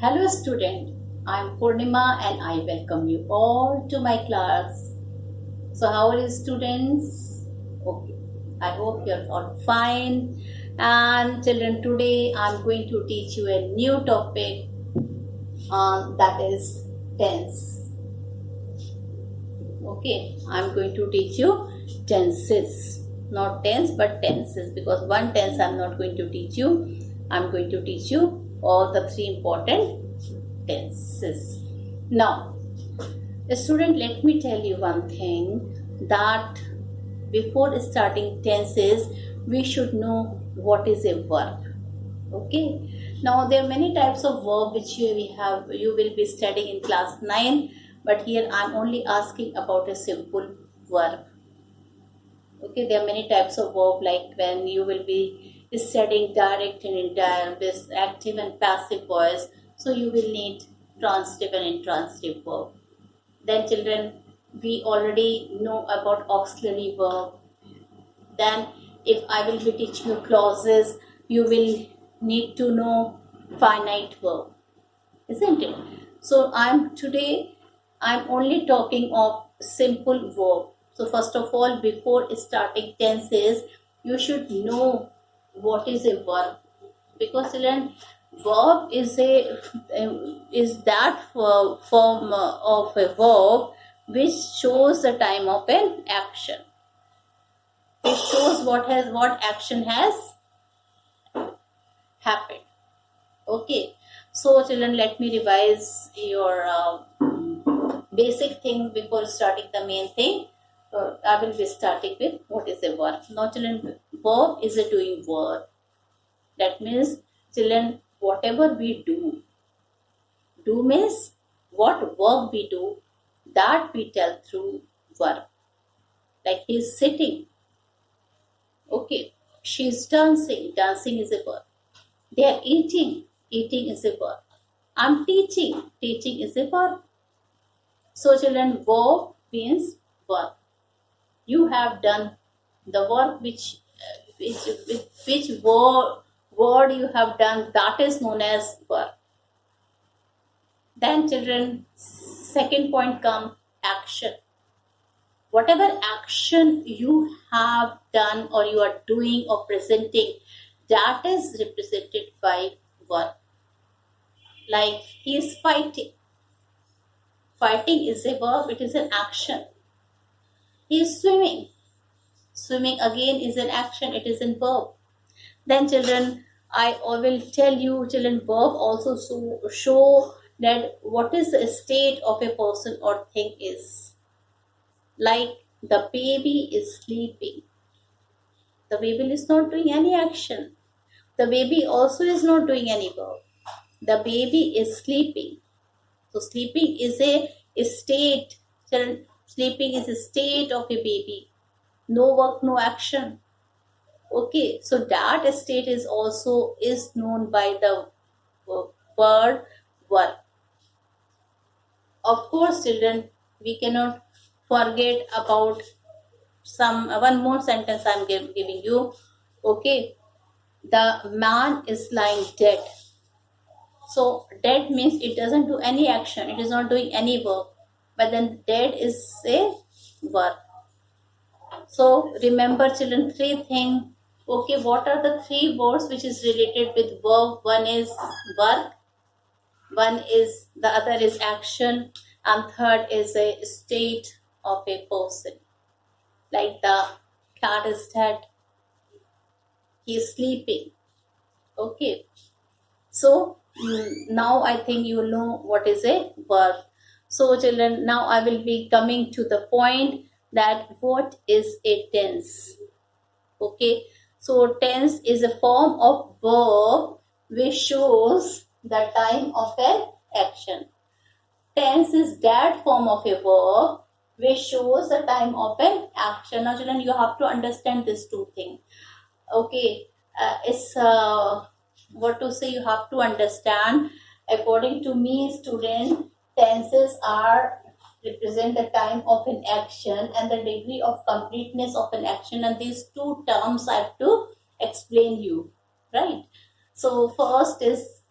Hello student, I am Purnima and I welcome you all to my class. So how are you students? Okay, I hope you are all fine. And children, today I am going to teach you a new topic that is tense. Okay, I am going to teach you tenses. Not tense but tenses, because one tense I am not going to teach you. I am going to teach you all the three important tenses. Now, student, let me tell you one thing, that before starting tenses, we should know what is a verb. Okay. Now, there are many types of verb which you will be studying in class 9, but here I am only asking about a simple verb. Okay, there are many types of verb, like when you will be studying direct and indirect, active and passive voice. So you will need transitive and intransitive verb. Then children, we already know about auxiliary verb. Then if I will be teaching you clauses, you will need to know finite verb, isn't it? So today I'm only talking of simple verb. So first of all, before starting tenses, you should know what is a verb, because children, verb is that form of a verb which shows the time of an action. It shows what action has happened. Okay, so children, let me revise your basic thing before starting the main thing. I will be starting with what is a verb. Now children, verb is a doing word. That means children, whatever we do means what work we do, that we tell through verb. Like he's sitting. Okay, she's dancing is a verb. They are eating is a verb. I'm teaching is a verb. So children, verb means work. You have done the work which word you have done, that is known as verb. Then children, second point come action. Whatever action you have done or you are doing or presenting, that is represented by verb. Like he is fighting. Fighting is a verb, it is an action. He is swimming. Swimming again is an action, it is a verb. Then children, I will tell you, children, verb also show that what is the state of a person or thing is. Like the baby is sleeping. The baby is not doing any action. The baby also is not doing any verb. The baby is sleeping. So sleeping is a state. Children, sleeping is a state of a baby. No work, no action. Okay, so that state is known by the word verb. Of course, children, we cannot forget about one more sentence I'm giving you. Okay, the man is lying dead. So dead means it doesn't do any action. It is not doing any work. But then dead is a verb. So remember children, three things. Okay, what are the three words which is related with verb? One is work, the other is action, and third is a state of a person. Like the cat is dead, he is sleeping. Okay, so now I think you know what is a verb. So children, now I will be coming to the point that what is a tense. Okay, so tense is a form of verb which shows the time of an action. Tense is that form of a verb which shows the time of an action. Now children, you have to understand these two things. Okay, what to say, you have to understand. According to me, student, tenses represent the time of an action and the degree of completeness of an action, and these two terms I have to explain you, right? So first is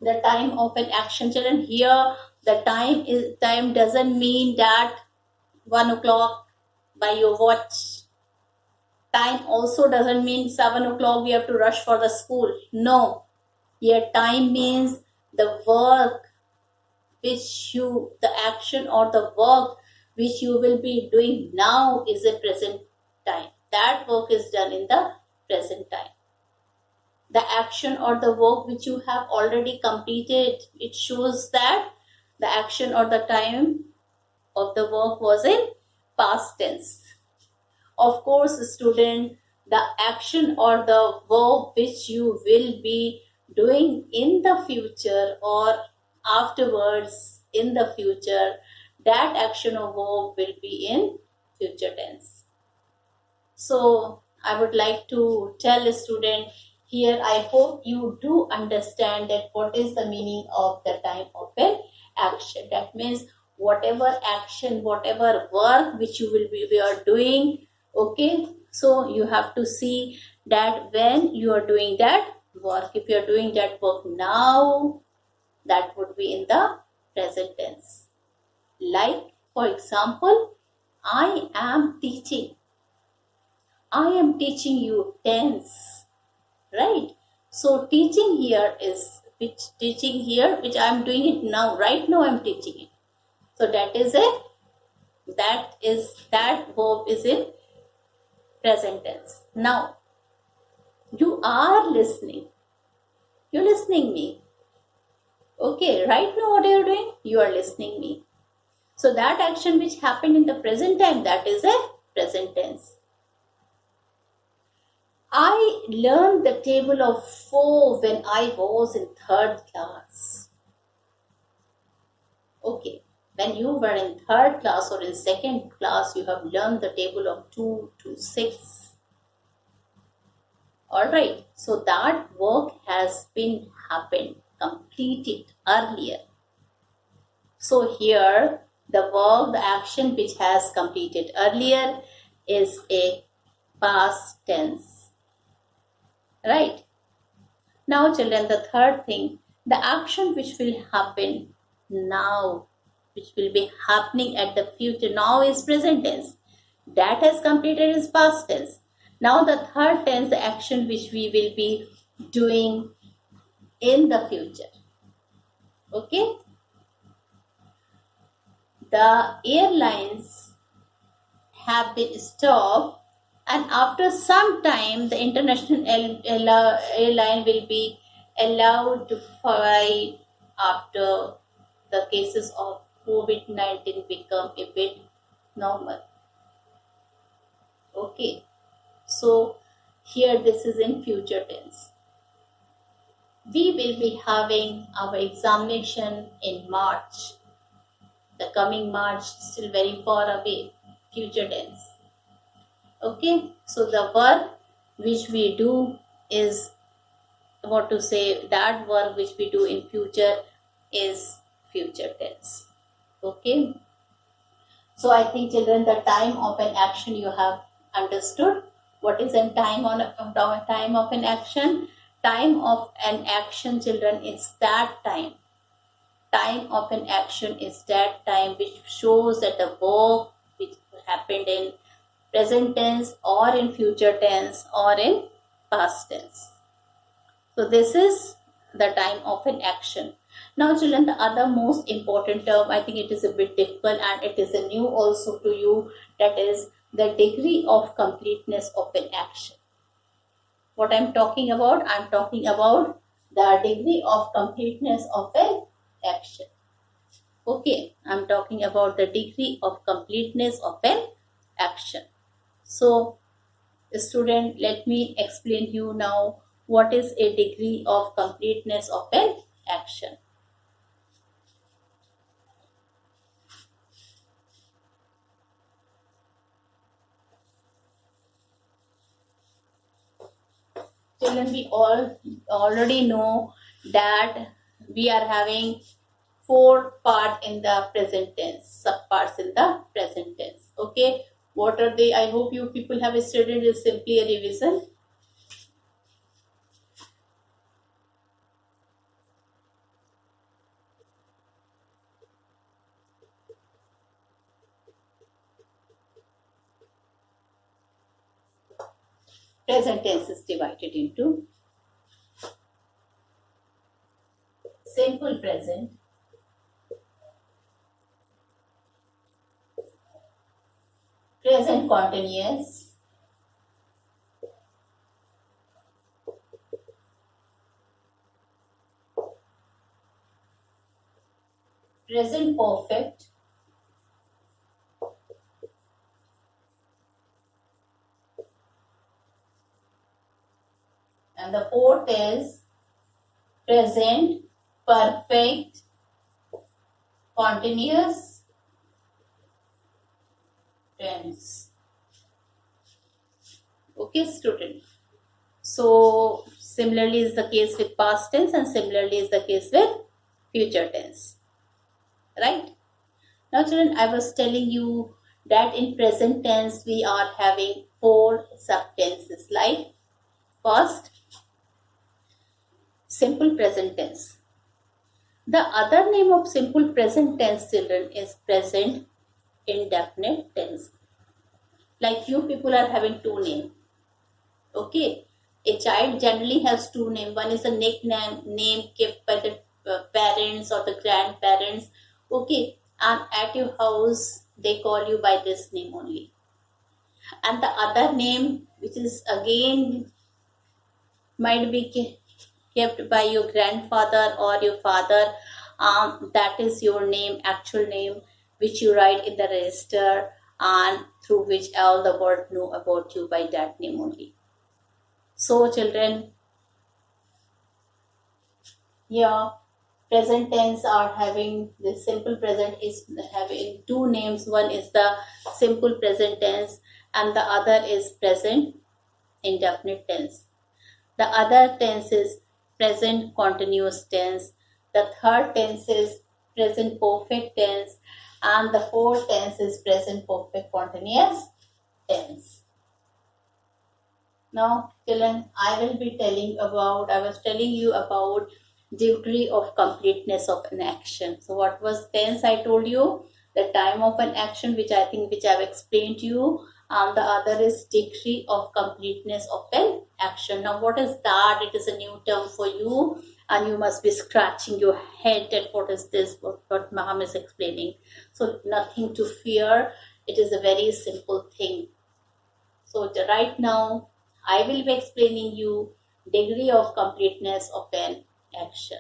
The time of an action, children. Here, the time doesn't mean that 1 o'clock by your watch. Time also doesn't mean 7 o'clock we have to rush for the school. No. Here, time means the work the action or the work which you will be doing now is a present time. That work is done in the present time. The action or the work which you have already completed, it shows that the action or the time of the work was in past tense. Of course, student, the action or the work which you will be doing in the future or afterwards in the future, that action or verb will be in future tense. So I would like to tell a student here, I hope you do understand that what is the meaning of the time of an action. That means whatever action, whatever work which we are doing, okay, so you have to see that when you are doing that work, if you are doing that work now, that would be in the present tense. Like, for example, I am teaching you tense, right? So teaching here is which I am doing it now, right now I am teaching it. So that verb is in present tense. Now you are listening. You're listening me. Okay, right now what are you doing? You are listening me. So that action which happened in the present time, that is a present tense. I learned the table of 4 when I was in 3rd class. Okay, when you were in 3rd class or in 2nd class, you have learned the table of 2 to 6. Alright, so that work has been completed earlier. So here, the verb, the action which has completed earlier is a past tense. Right? Now children, the third thing, the action which will happen now, which will be happening at the future, now is present tense. That has completed is past tense. Now the third tense, the action which we will be doing in the future. Okay? The airlines have been stopped, and after some time the international airline will be allowed to fly after the cases of COVID-19 become a bit normal. Okay, so here this is in future tense. We will be having our examination in March. The coming March still very far away, future tense. Okay, so the work which we do is, what to say, that work which we do in future is future tense. Okay, so I think children, the time of an action you have understood. What is a time of an action? Time of an action, children, is that time. Time of an action is that time which shows that the work which happened in present tense or in future tense or in past tense. So this is the time of an action. Now children, the other most important term, I think it is a bit difficult and it is a new also to you, that is the degree of completeness of an action. What I'm talking about? I'm talking about the degree of completeness of an action. Okay, I'm talking about the degree of completeness of an action. So, student, let me explain you now what is a degree of completeness of an action. Children, we all already know that we are having 4 parts in the present tense, subparts in the present tense. Okay, what are they? I hope you people have studied. Is simply a revision. present tense is divided into simple present, present continuous, present perfect, and the fourth is present perfect continuous tense. Okay, student. So similarly is the case with past tense and similarly is the case with future tense. Right? Now children, I was telling you that in present tense we are having 4 subtenses, like first, simple present tense. The other name of simple present tense, children, is present indefinite tense. Like you people are having 2 names. Okay, a child generally has 2 names. One is a nickname name kept by the parents or the grandparents. Okay, and at your house they call you by this name only. And the other name, which is again might be kept by your grandfather or your father, that is your name, actual name, which you write in the register and through which all the world know about you by that name only. So children, here present tense are having, the simple present is having 2 names. One is the simple present tense and the other is present indefinite tense. The other tense is present continuous tense. The third tense is present perfect tense. And the fourth tense is present perfect continuous tense. Now, children, I was telling you about degree of completeness of an action. So what was tense? I told you the time of an action, which I've explained to you. And the other is degree of completeness of an action. Now, what is that? It is a new term for you, and you must be scratching your head at what is this, what ma'am is explaining. So, nothing to fear. It is a very simple thing. So, right now, I will be explaining you degree of completeness of an action.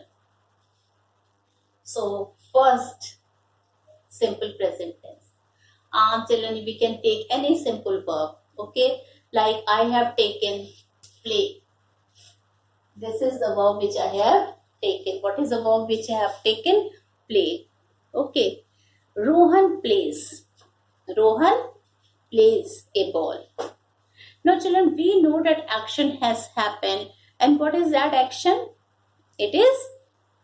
So, first, simple present tense. Children, we can take any simple verb. Okay, like I have taken play. This is the verb which I have taken. What is the verb which I have taken? Play. Okay, Rohan plays. Rohan plays a ball. Now children, we know that action has happened, and what is that action? It is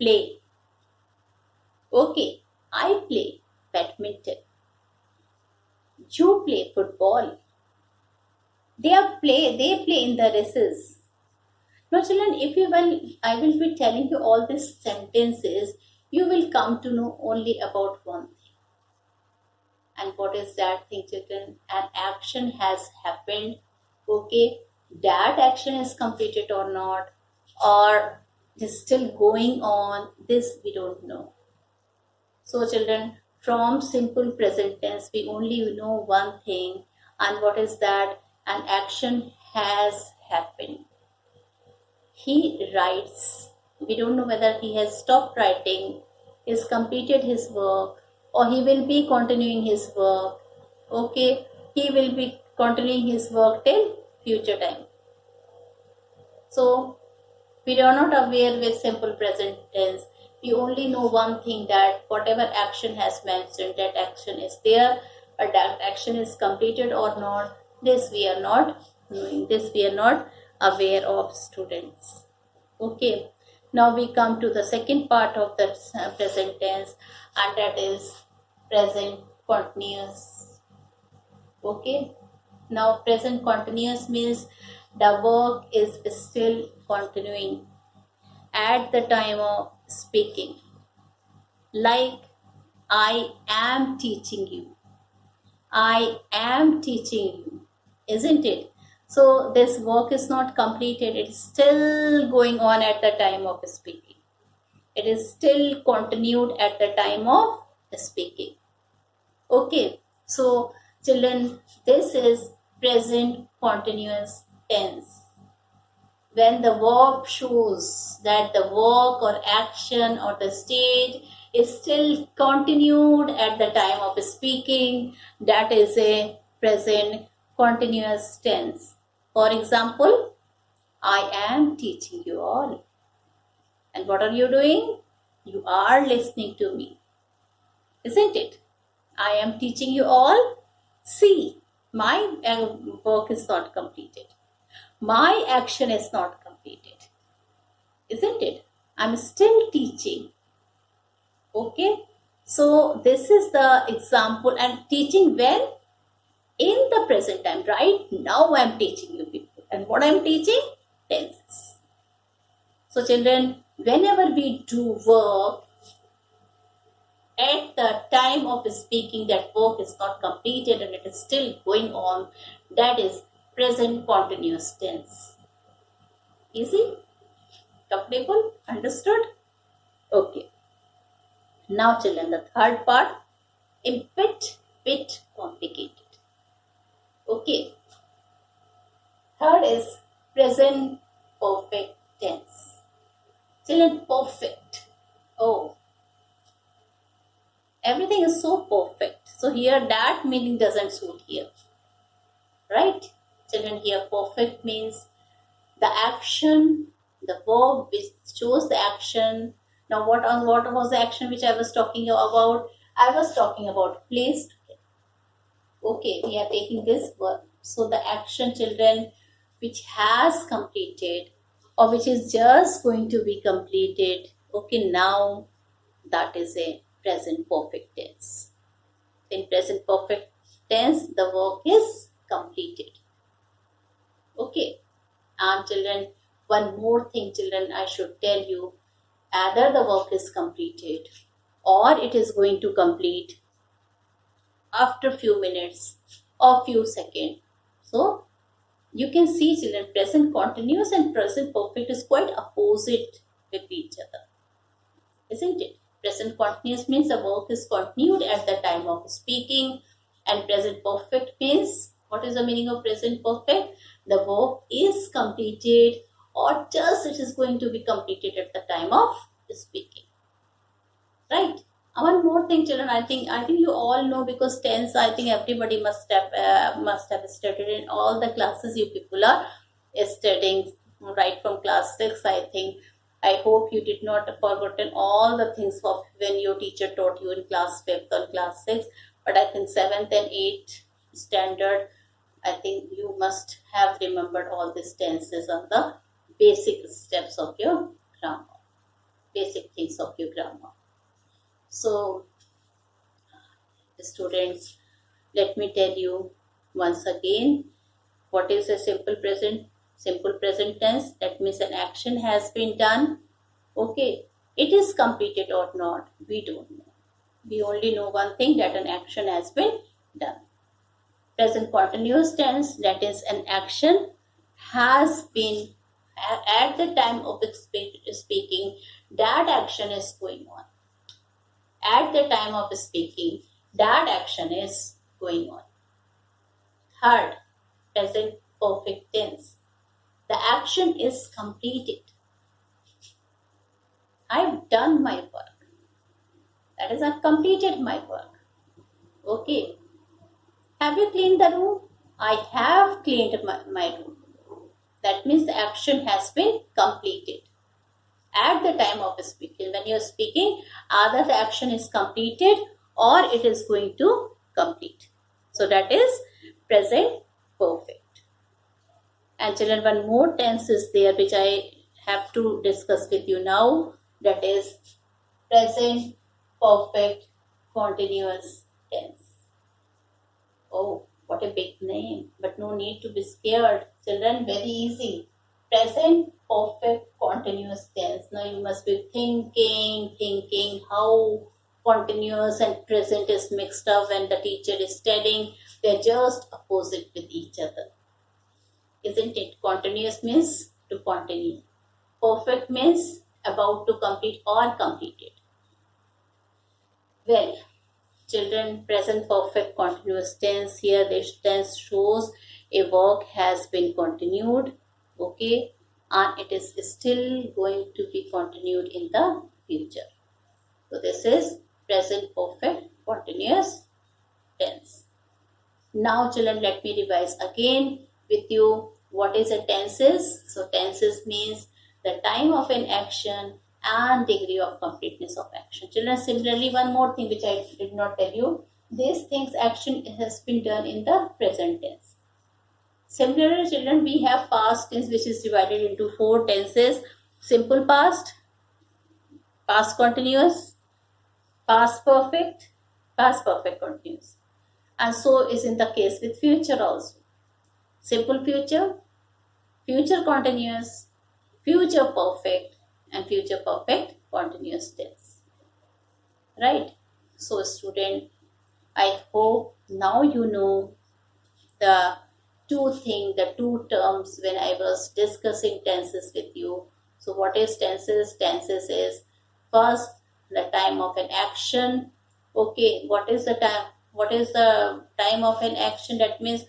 play. Okay, I play badminton. You play football. They play in the races. Now children, I will be telling you all these sentences, you will come to know only about one thing. And what is that thing, children? An action has happened. Okay, that action is completed or not, or is still going on, this we don't know. So children, from simple present tense, we only know one thing, and what is that? An action has happened. He writes. We don't know whether he has stopped writing, he's completed his work, or he will be continuing his work. Okay, he will be continuing his work till future time. So, we are not aware with simple present tense. We only know one thing, that whatever action has mentioned, that action is there, but that action is completed or not, this we are not knowing, this we are not aware of, students. Okay, now we come to the second part of the present tense, and that is present continuous. Okay, now present continuous means the work is still continuing at the time of speaking. Like, I am teaching you. I am teaching you. Isn't it? So this work is not completed. It is still going on at the time of speaking. It is still continued at the time of speaking. Okay. So children, this is present continuous tense. When the verb shows that the work or action or the state is still continued at the time of speaking, that is a present continuous tense. For example, I am teaching you all. And what are you doing? You are listening to me, isn't it? I am teaching you all. See, my work is not completed. My action is not completed, isn't it? I'm still teaching. Okay, so this is the example, and teaching when? In the present time. Right now I'm teaching you people, and what I'm teaching? Tenses. So children, whenever we do work at the time of speaking, that work is not completed and it is still going on, that is present continuous tense. Easy? Comfortable? Understood? Okay. Now children, the third part, a bit complicated. Okay. Third is present perfect tense. Children, perfect. Oh, everything is so perfect. So here that meaning doesn't suit here. Right? Children, here perfect means the action, the verb which shows the action. Now what was the action which I was talking about? I was talking about placed. Okay, we are taking this verb. So the action, children, which has completed or which is just going to be completed. Okay, now that is a present perfect tense. In present perfect tense, the work is completed. Okay. And children, one more thing, children, I should tell you, either the work is completed or it is going to complete after few minutes or few seconds. So you can see, children, present continuous and present perfect is quite opposite with each other, isn't it? Present continuous means the work is continued at the time of speaking, and present perfect means, what is the meaning of present perfect? The work is completed or just it is going to be completed at the time of speaking. Right? One more thing, children. I think you all know, because tense, I think everybody must have studied in all the classes. You people are studying right from class 6. I hope you did not forgotten all the things of when your teacher taught you in class 5th or class 6. But I think 7th and 8th standard, I think you must have remembered all these tenses on the basic steps of your grammar, basic things of your grammar. So, students, let me tell you once again, what is a simple present? Simple present tense, that means an action has been done. Okay, it is completed or not, we don't know. We only know one thing, that an action has been done. Present continuous tense, that is an action has been, at the time of speaking, that action is going on. At the time of speaking, that action is going on. Third, present perfect tense. The action is completed. I've done my work. That is, I've completed my work. Okay. Have you cleaned the room? I have cleaned my room. That means the action has been completed. At the time of speaking, when you are speaking, either the action is completed or it is going to complete. So that is present perfect. And children, one more tense is there which I have to discuss with you now. That is present perfect continuous tense. Oh, what a big name, but no need to be scared. Children, very easy. Present perfect continuous tense. Now you must be thinking how continuous and present is mixed up when the teacher is studying. They're just opposite with each other. isn't it? Continuous means to continue. Perfect means about to complete or completed. Well, children, present perfect continuous tense. Here this tense shows a work has been continued, okay, and it is still going to be continued in the future. So this is present perfect continuous tense. Now children, let me revise again with you what is a tenses. So tenses means the time of an action and degree of completeness of action. Children, similarly, one more thing which I did not tell you, these things action has been done in the present tense. Similarly, children, we have past tense which is divided into four tenses: simple past, past continuous, past perfect continuous. And so is in the case with future also. Simple future, future continuous, future perfect, and future perfect continuous tense. Right? So student, I hope now you know the the two terms when I was discussing tenses with you. So what is tenses? Tenses is first the time of an action. Okay, what is the time? What is the time of an action? That means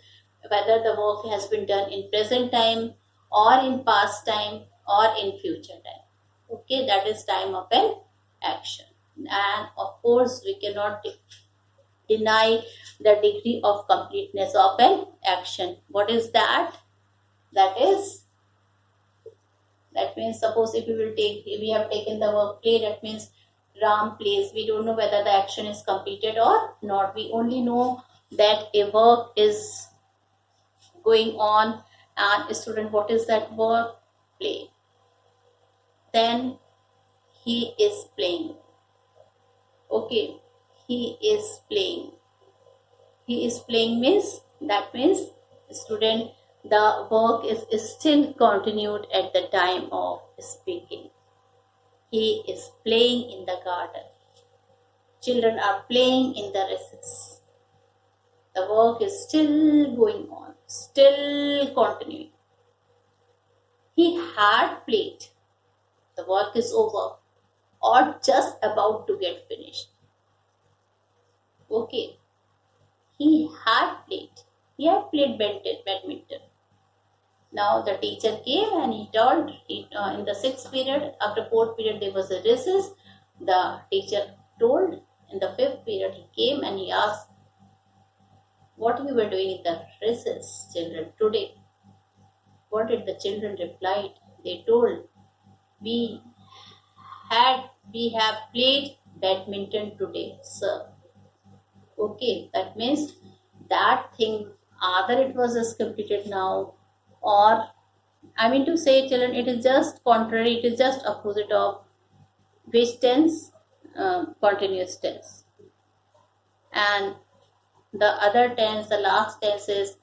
whether the work has been done in present time or in past time or in future time. Okay, that is time of an action. And of course, we cannot deny the degree of completeness of an action. What is that? That means suppose if we have taken the verb play, that means Ram plays. We don't know whether the action is completed or not. We only know that a work is going on, and student, what is that verb? Play. Then he is playing. Okay, he is playing. He is playing means, that means student, the work is still continued at the time of speaking. He is playing in the garden. Children are playing in the recess. The work is still going on, still continuing. He had played. The work is over or just about to get finished. Okay. He had played. He had played badminton. Now the teacher came and he told, in the sixth period, after fourth period there was a recess. The teacher told, in the fifth period he came and he asked, what you were doing in the recess, children, today? What did the children reply? They told, we have played badminton today, sir. Okay, that means that thing, either it was just completed now, or I mean to say, children, it is just contrary, it is just opposite of which tense? Continuous tense. And the other tense, the last tense is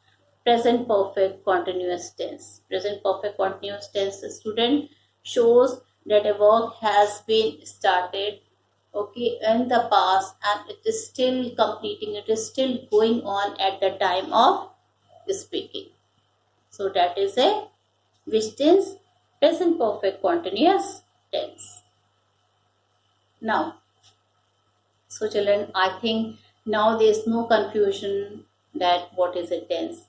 present perfect continuous tense. Present perfect continuous tense, student, shows that a work has been started, okay, in the past, and it is still completing, it is still going on at the time of speaking. So that is a which tense? Present perfect continuous tense. Now, so children, I think now there is no confusion that what is a tense.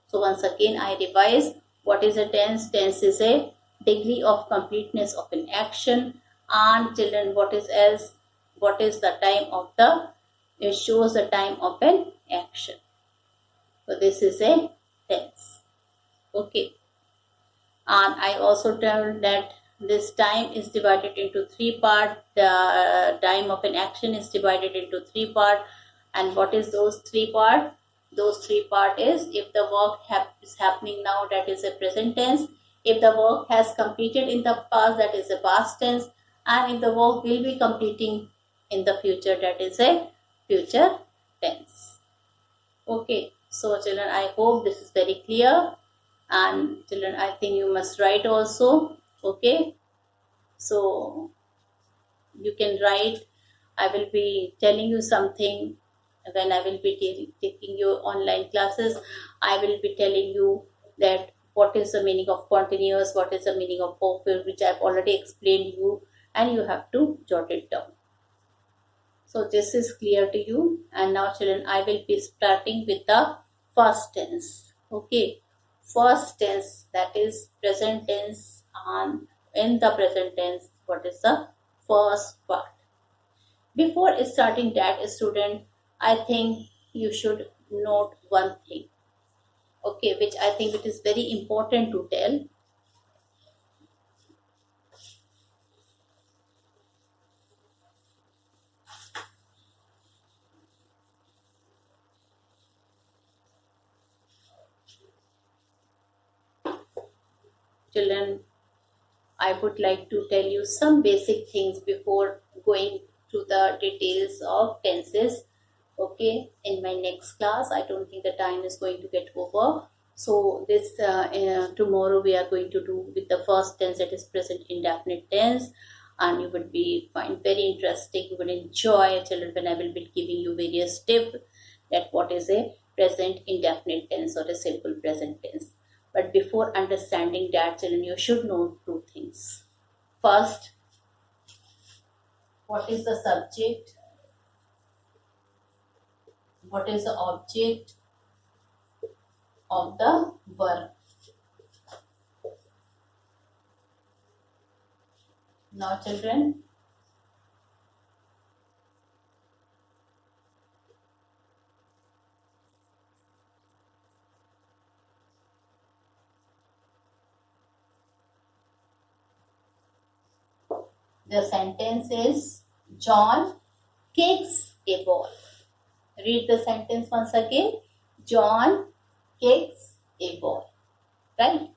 So once again I revise what is a tense. Tense is a degree of completeness of an action. And children, what is else? What is the time of the? It shows the time of an action. So this is a tense. Okay. And I also told that this time is divided into three parts. The time of an action is divided into three parts. And what is those three parts? Those three parts is if the work is happening now, that is a present tense. If the work has completed in the past, that is a past tense. And if the work will be completing in the future, that is a future tense. Okay, so children, I hope this is very clear. And children, I think you must write also. Okay, so you can write. I will be telling you something when I will be taking your online classes. I will be telling you that what is the meaning of continuous, what is the meaning of perfect, which I've already explained you, and you have to jot it down. So this is clear to you. And now children, I will be starting with the first tense. Okay, first tense, that is present tense. And in the present tense, what is the first part? Before starting that, student, I think you should note one thing, okay, which I think it is very important to tell. Children, I would like to tell you some basic things before going to the details of tenses. Okay, in my next class, I don't think the time is going to get over. So this tomorrow we are going to do with the first tense, that is present indefinite tense, and you would be find very interesting. You would enjoy, children, when I will be giving you various tips that what is a present indefinite tense or a simple present tense. But before understanding that, children, you should know two things. First, what is the subject? What is the object of the verb? Now, children, the sentence is John kicks a ball. Read the sentence once again. John kicks a ball. Right?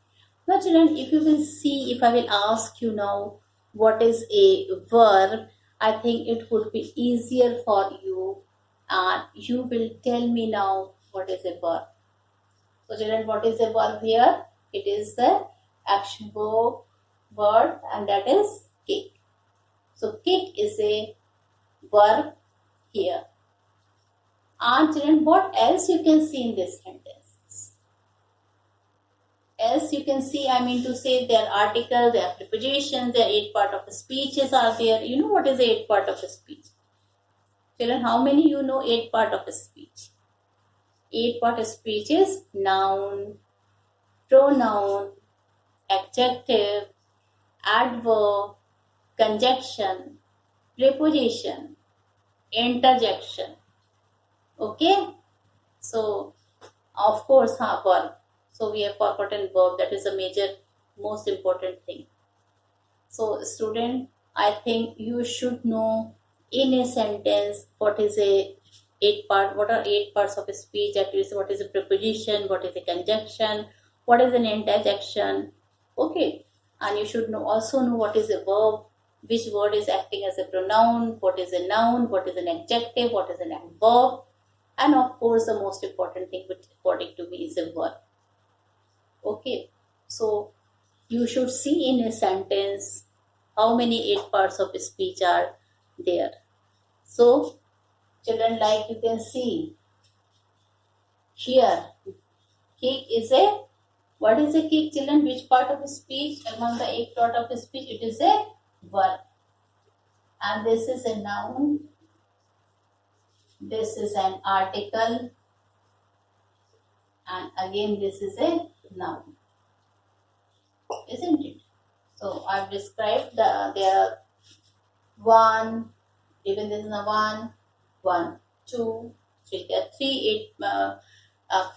Now, children, if you will see, if I will ask you now what is a verb, I think it would be easier for you, and you will tell me now what is a verb. So, children, what is a verb here? It is the action word, and that is kick. So, kick is a verb here. And children, what else you can see in this sentence? Else you can see, I mean to say, their articles, their prepositions, their 8 part of the speeches are there. You know what is the 8 part of a speech? Children, how many you know 8 part of a speech? 8 part of speech is noun, pronoun, adjective, adverb, conjunction, preposition, interjection. Okay? So, of course, verb. So, we have forgotten verb. That is a major, most important thing. So, student, I think you should know in a sentence what is a 8 part, what are 8 parts of a speech, that is what is a preposition, what is a conjunction, what is an interjection. Okay, and you should also know what is a verb, which word is acting as a pronoun, what is a noun, what is an adjective, what is an adverb, and of course the most important thing, which according to me is a verb. Okay, so you should see in a sentence how many 8 parts of a speech are there. So, children, like you can see here, kick is a, what is a kick, children? Which part of a speech among the 8 part of a speech? It is a verb. And this is a noun. This is an article. And again, this is a noun. Isn't it? So, I've described there are 1, even this is a 1, 1, 2, 3. There are 3,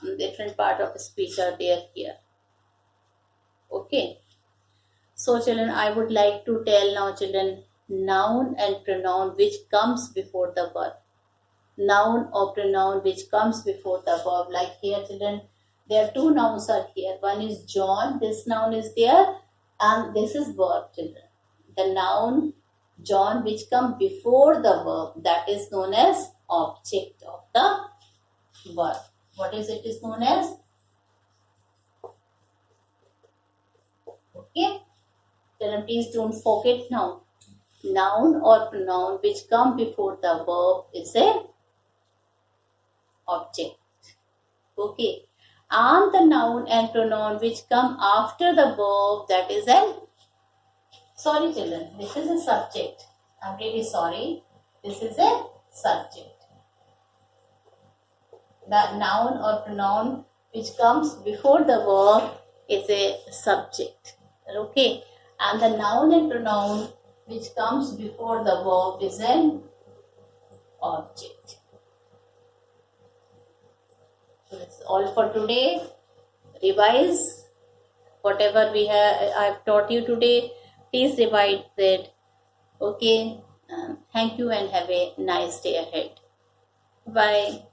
8 different part of the speech are there here. Okay. So, children, I would like to tell now, children, noun and pronoun which comes before the verb. Noun or pronoun which comes before the verb. Like here, children, there are 2 nouns are here. One is John. This noun is there, and this is verb, children. The noun John which come before the verb, that is known as object of the verb. What is it is known as? Okay. Then please don't forget now. Noun or pronoun which come before the verb is a object. Okay. and the noun and pronoun which come after the verb, that is an, sorry children, this is a subject. I'm really sorry. This is a subject. The noun or pronoun which comes before the verb is a subject. Okay. And the noun and pronoun which comes before the verb is an object. So that's all for today. Revise whatever I've taught you today. Please revise it. Okay. Thank you and have a nice day ahead. Bye.